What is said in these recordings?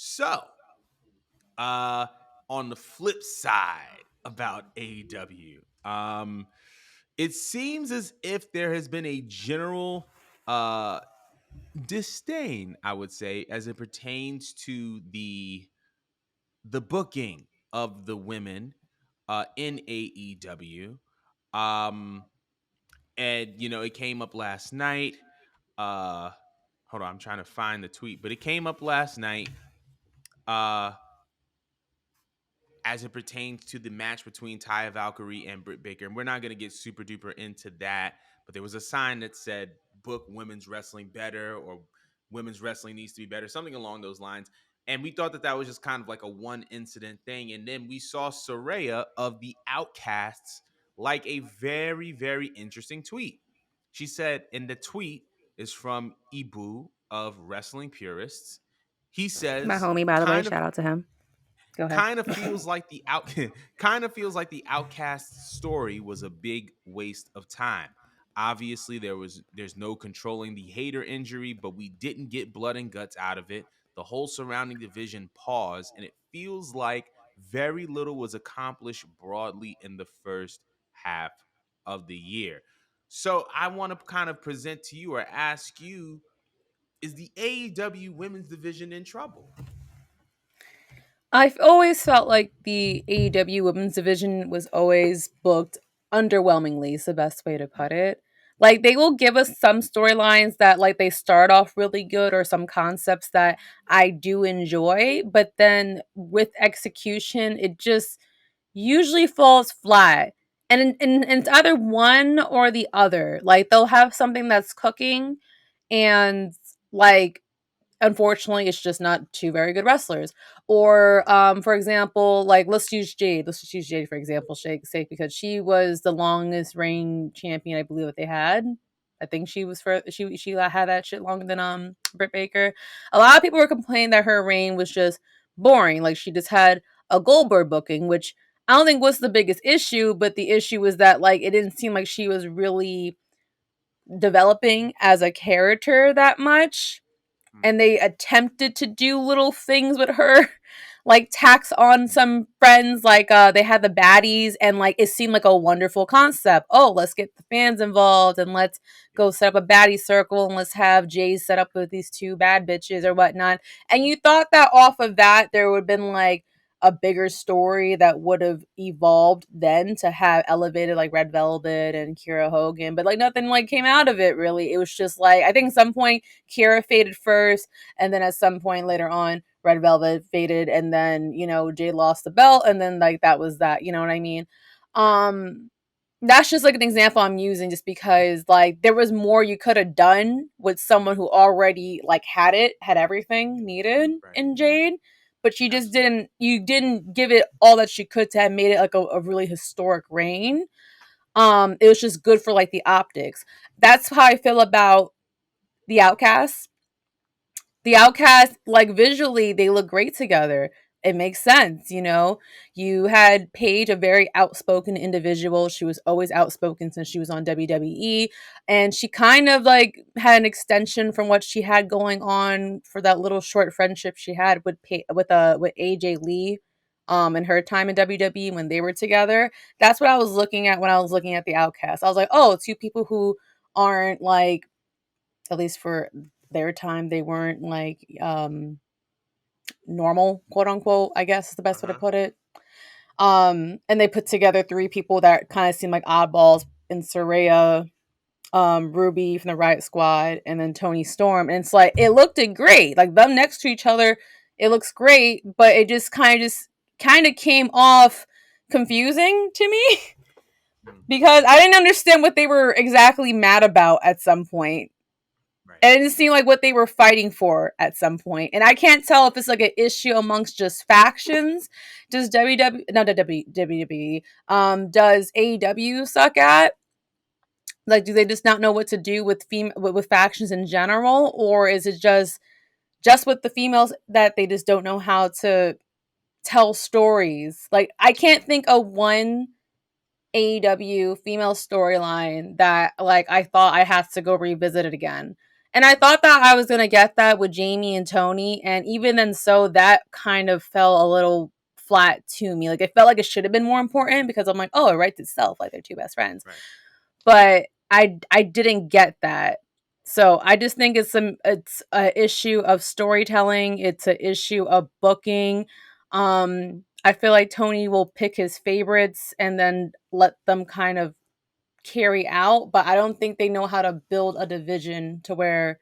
So, uh, on the flip side about AEW, it seems as if there has been a general disdain, I would say, as it pertains to the booking of the women in AEW. Um, and it came up last night. Uh, hold on, I'm trying to find the tweet, but it came up last night. Uh, as it pertains to the match between Taya Valkyrie and Britt Baker. And we're not going to get super duper into that, but there was a sign that said book women's wrestling better, or women's wrestling needs to be better, something along those lines. And we thought that that was just kind of like a one incident thing. And then we saw Saraya of the Outcasts like a very, very interesting tweet. She said, in the tweet is from Ibu of Wrestling Purists. He My says, homie, by the way, kind of shout out to him. Go ahead. kind of feels like the out kind of feels like the Outcast story was a big waste of time. Obviously, there's no controlling the hater injury, but we didn't get blood and guts out of it. The whole surrounding division paused, and it feels like very little was accomplished broadly in the first half of the year. So I want to kind of present to you or ask you, is the AEW women's division in trouble? I've always felt like the AEW women's division was always booked underwhelmingly, is the best way to put it. Like they will give us some storylines that like they start off really good or some concepts that I do enjoy, but then with execution it just usually falls flat. And it's either one or the other. Like they'll have something that's cooking and like unfortunately it's just not two very good wrestlers. Or for example, like let's just use Jade for example sake, because she was the longest reign champion I believe that they had. I think she was for she had that shit longer than Britt Baker. A lot of people were complaining that her reign was just boring, like she just had a Goldberg booking, which I don't think was the biggest issue, but the issue was that like it didn't seem like she was really developing as a character that much, Hmm. and they attempted to do little things with her like tax on some friends, like they had the baddies, and like it seemed like a wonderful concept. Oh, let's get the fans involved and let's Yeah. go set up a baddie circle and let's have Jay set up with these two bad bitches or whatnot. And you thought that off of that there would have been like a bigger story that would have evolved then to have elevated like Red Velvet and Kira Hogan, but like nothing like came out of it really. It was just like I think at some point Kira faded first, and then at some point later on, Red Velvet faded, and then Jade lost the belt, and then like that was that. You know what I mean? Right. Um, that's just like an example I'm using, just because like there was more you could have done with someone who already like had everything needed Right. in Jade. But she just Absolutely. didn't. You didn't give it all that she could to have made it like a really historic reign. It was just good for like the optics. That's how I feel about the Outcasts. The Outcasts, like visually, they look great together. It makes sense, you know. You had Paige, a very outspoken individual. She was always outspoken since she was on WWE, and she kind of like had an extension from what she had going on for that little short friendship she had with with AJ Lee, in her time in WWE when they were together. That's what I was looking at when I was looking at the Outcasts. I was like, oh, two people who aren't like, at least for their time, they weren't like normal, quote unquote, I guess is the best way to Uh-huh. put it. And they put together three people that kind of seem like oddballs in Soraya, Ruby from the Riot Squad, and then Tony Storm. And it's like it looked great. Like them next to each other, it looks great, but it just kind of came off confusing to me Mm. because I didn't understand what they were exactly mad about at some point. Right. And it didn't seem like what they were fighting for at some point. And I can't tell if it's like an issue amongst just factions. Does WW not WWE does AEW suck at? Like, do they just not know what to do with with factions in general, or is it just with the females that they just don't know how to tell stories? Like, I can't think of one AEW female storyline that like I thought I had to go revisit it again. And I thought that I was gonna get that with Jamie and Tony, and even then, so that kind of fell a little flat to me. Like it felt like it should have been more important because I'm like, oh, it writes itself. Like they're two best friends, Right. but I didn't get that. So I just think it's a issue of storytelling. It's an issue of booking. I feel like Tony will pick his favorites and then let them kind of carry out, but I don't think they know how to build a division to where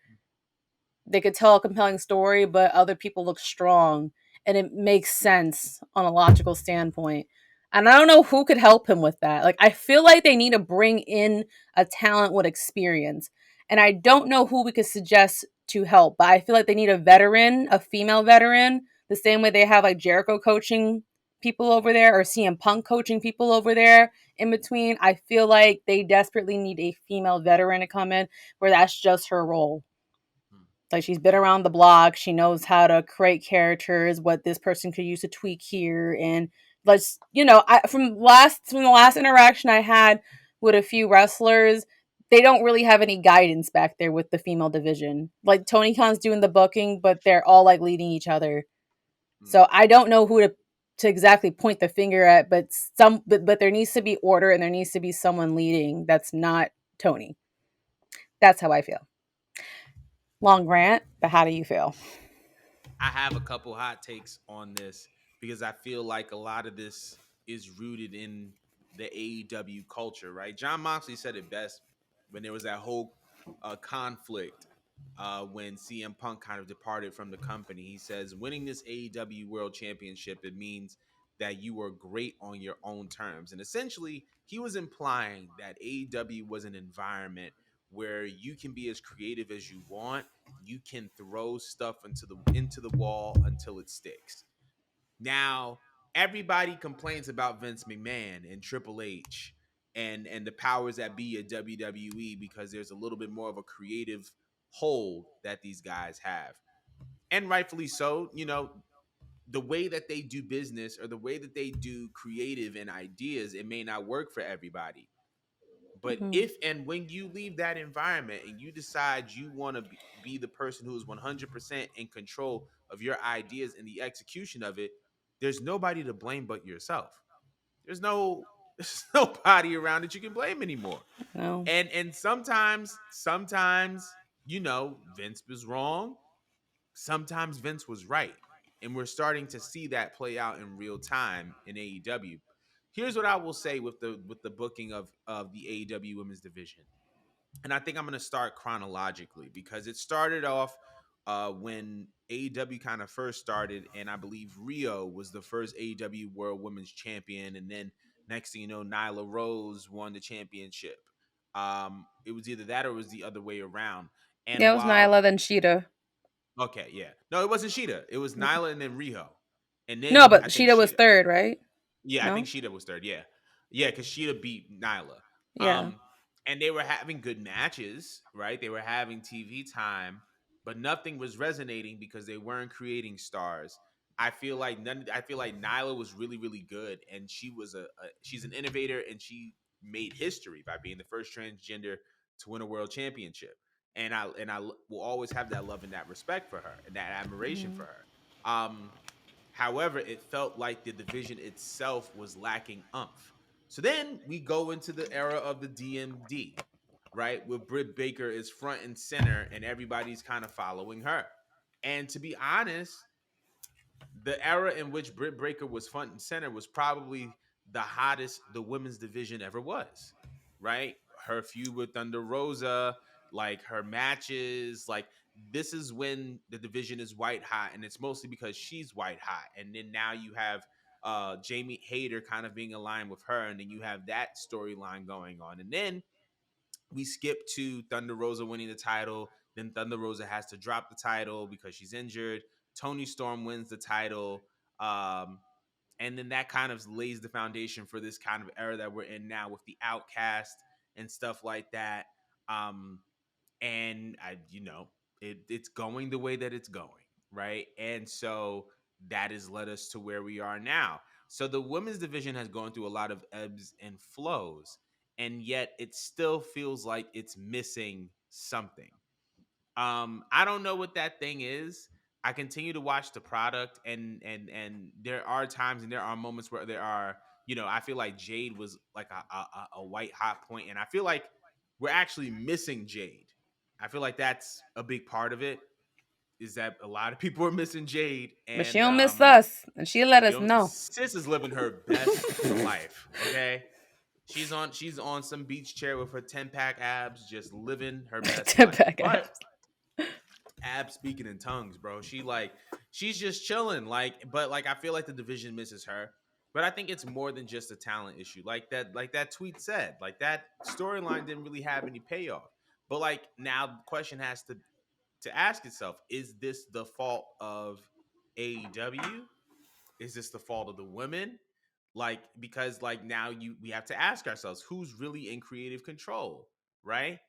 they could tell a compelling story, but other people look strong and it makes sense on a logical standpoint. And I don't know who could help him with that. Like, I feel like they need to bring in a talent with experience. And I don't know who we could suggest to help, but I feel like they need a veteran, a female veteran, the same way they have like Jericho coaching people over there or CM Punk coaching people over there in between. I feel like they desperately need a female veteran to come in where that's just her role. Hmm. Like she's been around the block. She knows how to create characters, what this person could use to tweak here. And let's, from the last interaction I had with a few wrestlers, they don't really have any guidance back there with the female division. Like Tony Khan's doing the booking, but they're all like leading each other. Hmm. So I don't know who to exactly point the finger at, but but there needs to be order and there needs to be someone leading that's not Tony. That's how I feel. Long rant, but how do you feel? I have a couple hot takes on this because I feel like a lot of this is rooted in the AEW culture, right? John Moxley said it best when there was that whole conflict when CM Punk kind of departed from the company. He says, winning this AEW World Championship, it means that you were great on your own terms. And essentially, he was implying that AEW was an environment where you can be as creative as you want. You can throw stuff into the wall until it sticks. Now, everybody complains about Vince McMahon and Triple H and the powers that be at WWE because there's a little bit more of a creative hold that these guys have. And rightfully so, the way that they do business or the way that they do creative and ideas, it may not work for everybody. But Mhm. if and when you leave that environment and you decide you want to be the person who is 100% in control of your ideas and the execution of it, there's nobody to blame but yourself. There's no there's nobody around that you can blame anymore. No. And sometimes, Vince was wrong. Sometimes Vince was right. And we're starting to see that play out in real time in AEW. Here's what I will say with the booking of the AEW women's division. And I think I'm going to start chronologically because it started off when AEW kind of first started, and I believe Rio was the first AEW World Women's Champion, and then next thing you know, Nyla Rose won the championship. It was either that or it was the other way around. Yeah, And it was while Nyla, then Sheeta. Okay, yeah, no, it wasn't Sheeta. It was Nyla and then Riho, and No, then I but think Sheeta was Sheeta. third, right? Yeah, I think No? Sheeta was third. Yeah, yeah, because Sheeta beat Nyla. Yeah. Um, and they were having good matches, right? They were having TV time, but nothing was resonating because they weren't creating stars. I feel like Nyla was really, really good, and she's an innovator, and she made history by being the first transgender to win a world championship. And I will always have that love and that respect for her and that admiration Mhm. for her. However, it felt like the division itself was lacking umph. So then we go into the era of the DMD, right? Where Britt Baker is front and center and everybody's kind of following her. And to be honest, the era in which Britt Baker was front and center was probably the hottest the women's division ever was, right? Her feud with Thunder Rosa, like her matches, like this is when the division is white hot, and it's mostly because she's white hot. And then now you have Jamie Hayter kind of being aligned with her, and then you have that storyline going on. And then we skip to Thunder Rosa winning the title. Then Thunder Rosa has to drop the title because she's injured. Tony Storm wins the title. Um, and then that kind of lays the foundation for this kind of era that we're in now with the Outcast and stuff like that. Um, and it's going the way that it's going, right? And so that has led us to where we are now. So the women's division has gone through a lot of ebbs and flows, and yet it still feels like it's missing something. I don't know what that thing is. I continue to watch the product, and there are times and there are moments where there are, I feel like Jade was like a white hot point, and I feel like we're actually missing Jade. I feel like that's a big part of it. Is that a lot of people are missing Jade, But she and don't miss us, and she let us know. sis is living her best life. Okay, she's on some beach chair with her 10-pack abs, just living her best life. Back But abs. ab speaking in tongues, bro. She's just chilling. But I feel like the division misses her. But I think it's more than just a talent issue. Like that tweet said, like that storyline didn't really have any payoff. But like now the question has to ask itself, is this the fault of AEW? Is this the fault of the women? Like, because like now we have to ask ourselves who's really in creative control, right?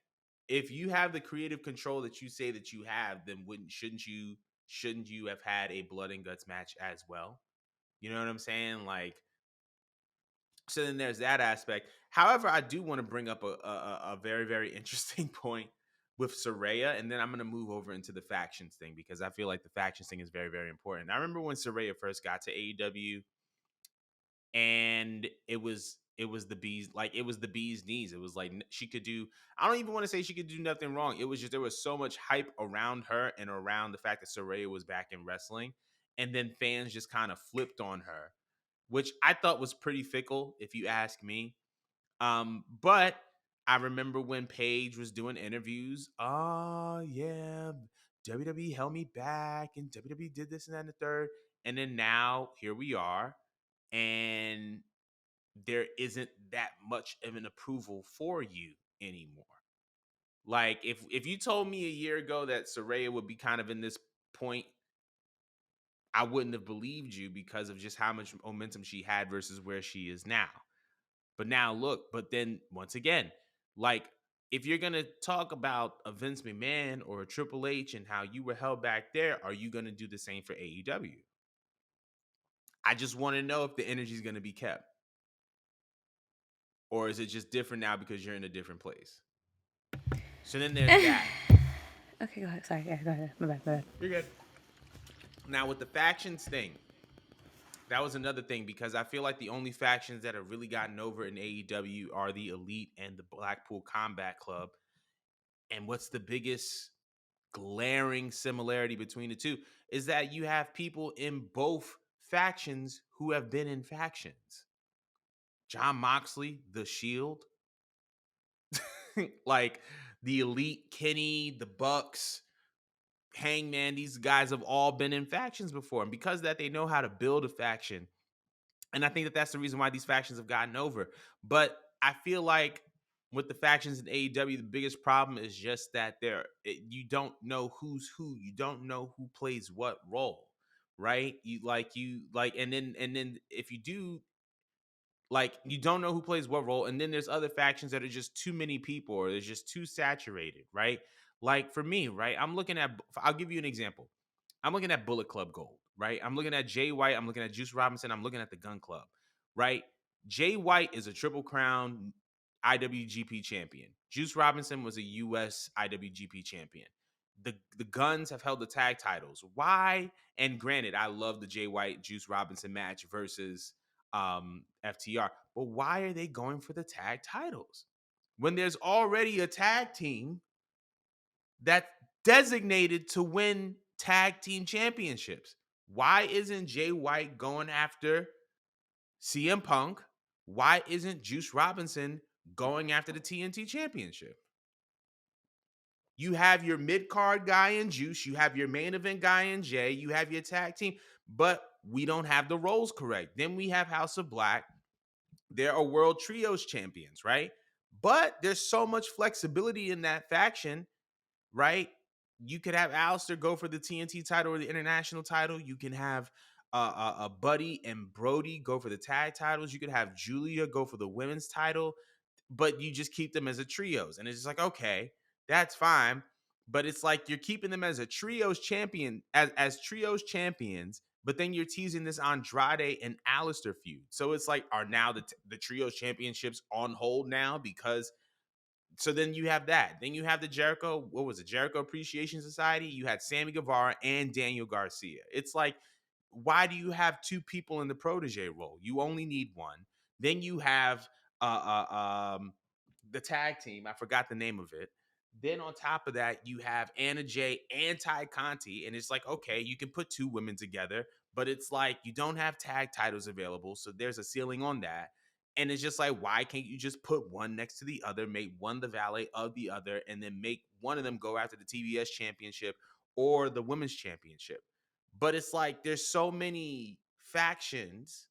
If you have the creative control that you say that you have, then wouldn't shouldn't you have had a blood and guts match as well? You know what I'm saying? Like, so then there's that aspect. However, I do want to bring up a very, very interesting point with Soraya, and then I'm going to move over into the factions thing because I feel like the factions thing is very, very important. I remember when Soraya first got to AEW, and it was the bees, like it was the bee's knees. It was like she could do, I don't even want to say she could do nothing wrong. It was just there was so much hype around her and around the fact that Soraya was back in wrestling, and then fans just kind of flipped on her, which I thought was pretty fickle if you ask me. But I remember when Paige was doing interviews, oh yeah, WWE held me back and WWE did this and that and the third, and then now here we are, and there isn't that much of an approval for you anymore. Like if you told me a year ago that Soraya would be kind of in this point, I wouldn't have believed you because of just how much momentum she had versus where she is now. But now look, but then once again, like if you're gonna talk about a Vince McMahon or a Triple H and how you were held back there, are you gonna do the same for AEW? I just want to know if the energy is gonna be kept, or is it just different now because you're in a different place? So then there's that. Okay, go ahead. Sorry, yeah, go ahead. My bad, my bad. You're good. Now with the factions thing, that was another thing because I feel like the only factions that have really gotten over in AEW are the Elite and the Blackpool Combat Club. And what's the biggest glaring similarity between the two is that you have people in both factions who have been in factions. John Moxley, The Shield, like the Elite, Kenny, the Bucks, Hangman, these guys have all been in factions before. And because of that, they know how to build a faction. And I think that that's the reason why these factions have gotten over. But I feel like with the factions in AEW, the biggest problem is just that you don't know who's who. You don't know who plays what role, right? And then if you do, like, you don't know who plays what role, and then there's other factions that are just too many people or they're just too saturated, right? Like for me, right? I'll give you an example. I'm looking at Bullet Club Gold, right? I'm looking at Jay White. I'm looking at Juice Robinson. I'm looking at the Gun Club, right? Jay White is a Triple Crown IWGP champion. Juice Robinson was a US IWGP champion. The Guns have held the tag titles. Why? And granted, I love the Jay White Juice Robinson match versus FTR, but why are they going for the tag titles when there's already a tag team that's designated to win tag team championships? Why isn't Jay White going after CM Punk? Why isn't Juice Robinson going after the TNT championship? You have your mid card guy in Juice, you have your main event guy in Jay, you have your tag team, but we don't have the roles correct. Then we have House of Black. There are world trios champions, right? But there's so much flexibility in that faction, right? You could have Alistair go for the TNT title or the international title. You can have Buddy and Brody go for the tag titles. You could have Julia go for the women's title, but you just keep them as a trios. And it's just like, okay, that's fine. But it's like you're keeping them as a trios champion, as trios champions, but then you're teasing this Andrade and Alistair feud. So it's like, are now the trios championships on hold now because So then you have that. Then you have the Jericho, what was it? Jericho Appreciation Society. You had Sammy Guevara and Daniel Garcia. It's like, why do you have two people in the protege role? You only need one. Then you have the tag team. I forgot the name of it. Then on top of that, you have Anna Jay and Ty Conti, and it's like, okay, you can put two women together, but it's like you don't have tag titles available, so there's a ceiling on that. And it's just like, why can't you just put one next to the other, make one the valet of the other, and then make one of them go after the TBS championship or the women's championship? But it's like there's so many factions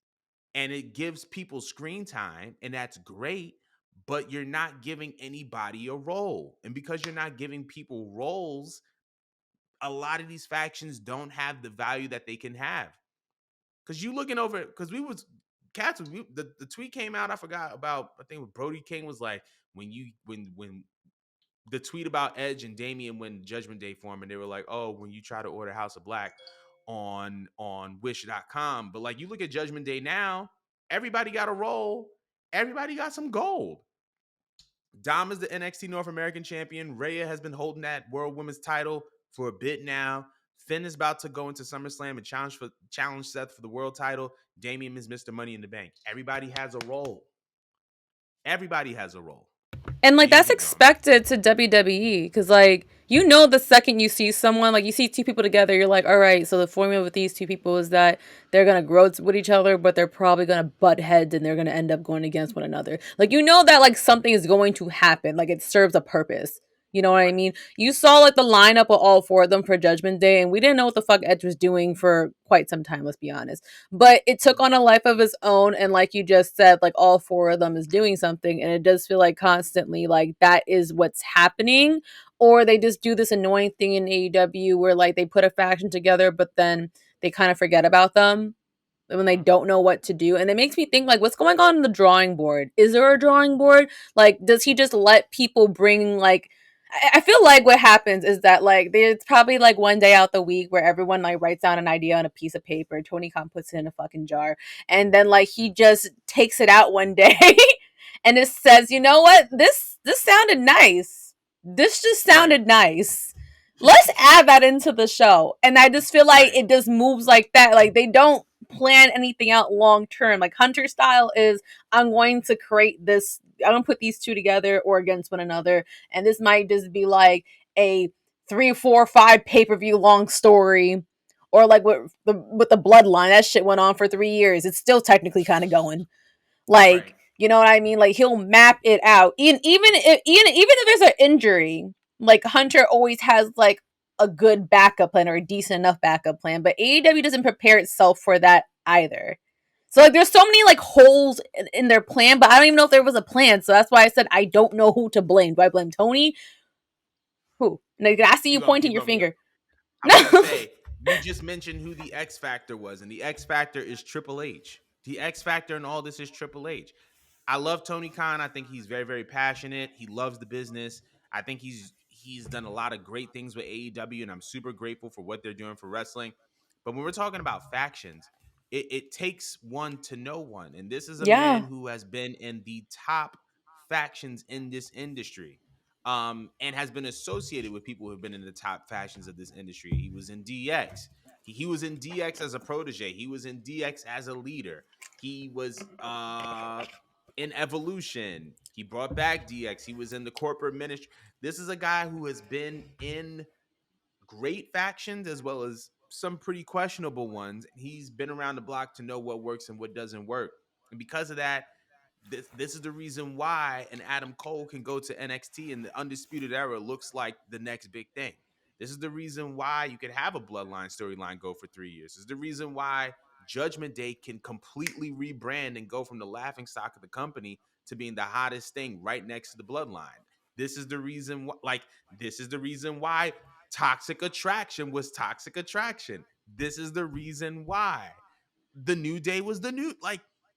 and it gives people screen time, and that's great, but you're not giving anybody a role. And because you're not giving people roles, a lot of these factions don't have the value that they can have. Because you looking over, because we was cats, the tweet came out, I forgot about, I think Brody King was like, when the tweet about Edge and Damian when Judgment Day formed, and they were like, oh, when you try to order House of Black on wish.com. But like you look at Judgment Day now, everybody got a role, everybody got some gold. Dom is the NXT North American champion. Rhea has been holding that World Women's title for a bit now. Finn is about to go into SummerSlam and challenge Seth for the world title. Damian is Mr. Money in the Bank. Everybody has a role. Everybody has a role. And But like you can that's keep going. expected to WWE because like you know the second you see someone like you see two people together you're like all right so the formula with these two people is that they're gonna grow with each other but they're probably gonna butt heads and they're gonna end up going against one another like you know that like something is going to happen like it serves a purpose. You know what I Right. mean? You saw like the lineup of all four of them for Judgment Day, and we didn't know what the fuck Edge was doing for quite some time. Let's be honest, but it took on a life of its own, and like you just said, like all four of them is doing something, and it does feel like constantly like that is what's happening, or they just do this annoying thing in AEW where like they put a faction together, but then they kind of forget about them when they Uh-huh. don't know what to do. And it makes me think like what's going on in the drawing board? Is there a drawing board? Like does he just let people bring like I feel like what happens is that like there's probably like one day out the week where everyone like writes down an idea on a piece of paper. Tony Khan puts it in a fucking jar, and then like he just takes it out one day, and it says, you know what, this sounded nice. This just Right. sounded nice. Let's add that into the show. And I just feel like Right. it just moves like that. Like they don't plan anything out long term. Like Hunter style is I'm going to create this, I'm gonna put these two together or against one another. And this might just be like a 3, 4, 5 pay-per-view long story. Or like with the bloodline. That shit went on for 3 years. It's still technically kind of going. Right. Like, you know what I mean? Like he'll map it out. Even if there's an injury, like Hunter always has like a good backup plan or a decent enough backup plan. But AEW doesn't prepare itself for that either. So like there's so many like holes in their plan, but I don't even know if there was a plan. So that's why I said I don't know who to blame. Do I blame Tony? Who? Like, I see you Keep going. pointing Keep your going. Keep going. finger. I was No. gonna say, you just mentioned who the X Factor was, and the X Factor is Triple H. The X Factor in all this is Triple H. I love Tony Khan. I think he's very, very passionate. He loves the business. I think he's done a lot of great things with AEW, and I'm super grateful for what they're doing for wrestling. But when we're talking about factions, it takes one to know one. And this is a man Yeah. who has been in the top factions in this industry. And has been associated with people who have been in the top factions of this industry. He was in DX. He was in DX as a protege. He was in DX as a leader. He was in Evolution. He brought back DX. He was in the corporate ministry. This is a guy who has been in great factions as well as some pretty questionable ones. He's been around the block to know what works and what doesn't work. And because of that, this is the reason why an Adam Cole can go to NXT and the Undisputed Era looks like the next big thing. This is the reason why you could have a Bloodline storyline go for 3 years. This is the reason why Judgment Day can completely rebrand and go from the laughing stock of the company to being the hottest thing right next to the Bloodline. This is the reason why, this is the reason why Toxic Attraction was Toxic Attraction. This is the reason why the New Day was the new,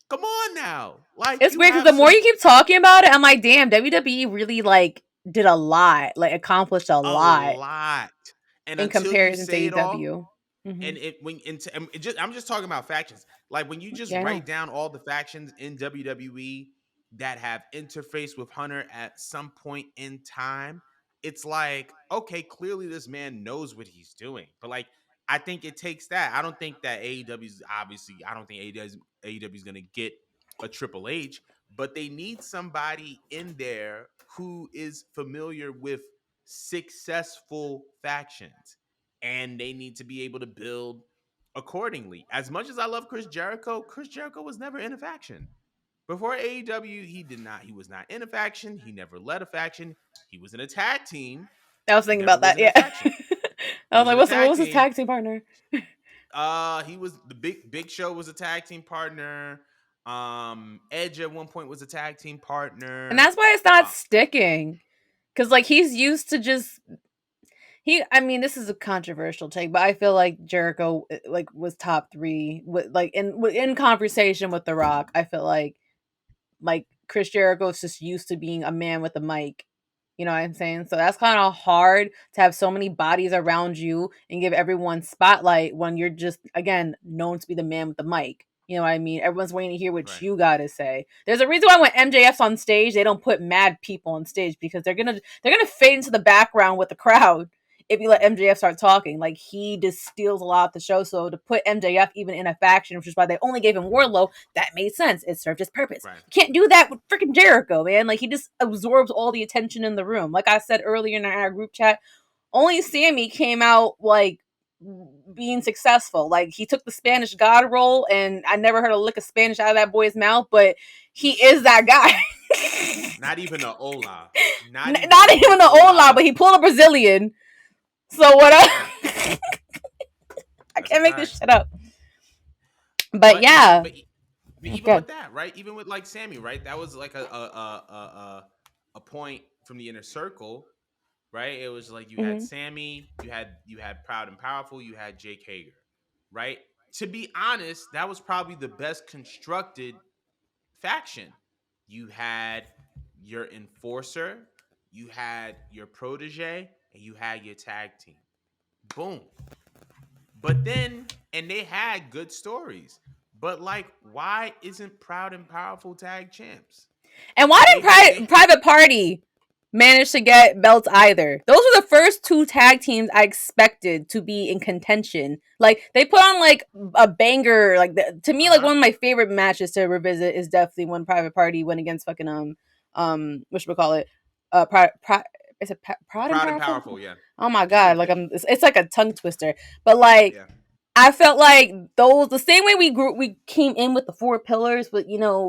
come on now. Like, It's you weird because have the more some, you keep talking about it, I'm like, damn, WWE really like did a lot, like accomplished a a lot lot. And in until you comparison to say it all, AEW. Hmm. and I'm just talking about factions. Like when you just Yeah, I know. write down all the factions in WWE, that have interfaced with Hunter at some point in time, it's like, okay, clearly this man knows what he's doing. But like, I think it takes that. I don't think that AEW's obviously, I don't think AEW's going to get a Triple H, but they need somebody in there who is familiar with successful factions, and they need to be able to build accordingly. As much as I love Chris Jericho was never in a faction. Before AEW, he was not in a faction. He never led a faction. He was in a tag team. I was thinking Never about was that. in a Yeah. faction. I He was was like, in a what tag was his team. tag team partner? He was the Big Show was a tag team partner. Edge at one point was a tag team And partner. that's why it's not Uh, sticking. Cause like he's used to just I mean, this is a controversial take, but I feel like Jericho like was top three with like in conversation with The Rock. I feel like Chris Jericho is just used to being a man with a mic. You know what I'm saying? So that's kind of hard to have so many bodies around you and give everyone spotlight when you're just again known to be the man with the mic. You know what I mean? Everyone's waiting to hear what right, you gotta say. There's a reason why when MJF's on stage, they don't put mad people on stage because they're gonna fade into the background with the crowd if you let right, MJF start talking. Like he just steals a lot of the show. So to put MJF even in a faction, which is why they only gave him Warlow, that made sense. It served its purpose. right, You can't do that with freaking Jericho, man. Like he just absorbs all the attention in the room. Like I said earlier in our group chat, only Sammy came out like being successful. Like he took the Spanish God role, and I never heard a lick of Spanish out of that boy's mouth, but he is that guy. Not even a Ola. Not even Not one even an Ola, but Ola. he pulled a Brazilian. So what? Yeah, I that's a can't make this fact. shit up. But But even yeah, but even good. with that, right? Even with like Sammy, right? That was like a point from the inner circle, right? It was like you had Mm-hmm. Sammy, you had Proud and Powerful, you had Jake Hager, right? To be honest, that was probably the best constructed faction. You had your enforcer, you had your protege, and you had your tag team. Boom. But then, and they had good stories. But like, why isn't Proud and Powerful tag champs? And why They didn't they Private Party manage to get belts either? Those were the first two tag teams I expected to be in contention. Like they put on like a banger. Like to me, like uh-huh. one of my favorite matches to revisit is definitely when Private Party went against fucking what should we call it? Is it Proud and Proud and Powerful? Powerful, yeah. Oh my god! Like it's like a tongue twister. But like Yeah. I felt like those the same way we came in with the four pillars with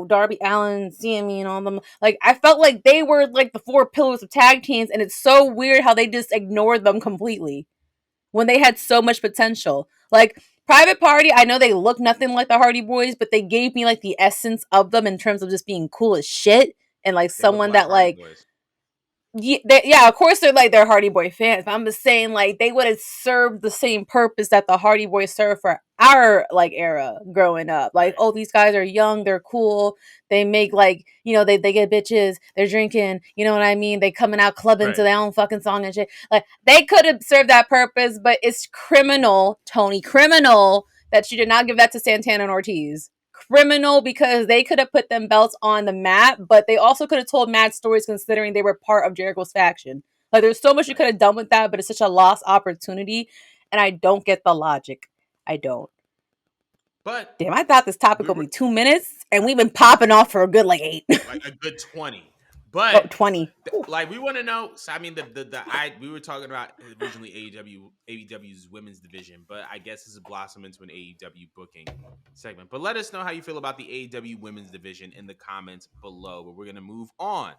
Darby Allin, CME, and all them. Like I felt like they were like the four pillars of tag teams, and it's so weird how they just ignored them completely when they had so much potential. Like Private Party, I know they look nothing like the Hardy Boys, but they gave me like the essence of them in terms of just being cool as shit and like They look someone like that Hardy like Boys. yeah, of course they're Hardy Boy fans, but I'm just saying like they would have served the same purpose that the Hardy Boys served for our like era growing up. Like, Right. oh, these guys are young, they're cool, they make like they get bitches, they're drinking, you know what I mean? They coming out clubbing to Right. their own fucking song and shit. Like they could have served that purpose, but it's criminal, Tony, criminal that you did not give that to Santana and Ortiz. Criminal because they could have put them belts on the map, but they also could have told mad stories considering they were part of Jericho's faction. Like there's so much you could Right. have done with that, but it's such a lost opportunity, and I don't get the logic. I don't. But Damn, I thought this topic we would were be 2 minutes, and we've been popping off for a good like eight. like a good 20. Oh, But 20. like we want to know. So I mean, the I we were talking about originally AEW's women's division, but I guess this has blossomed into an AEW booking segment. But let us know how you feel about the AEW women's division in the comments below. But we're gonna move on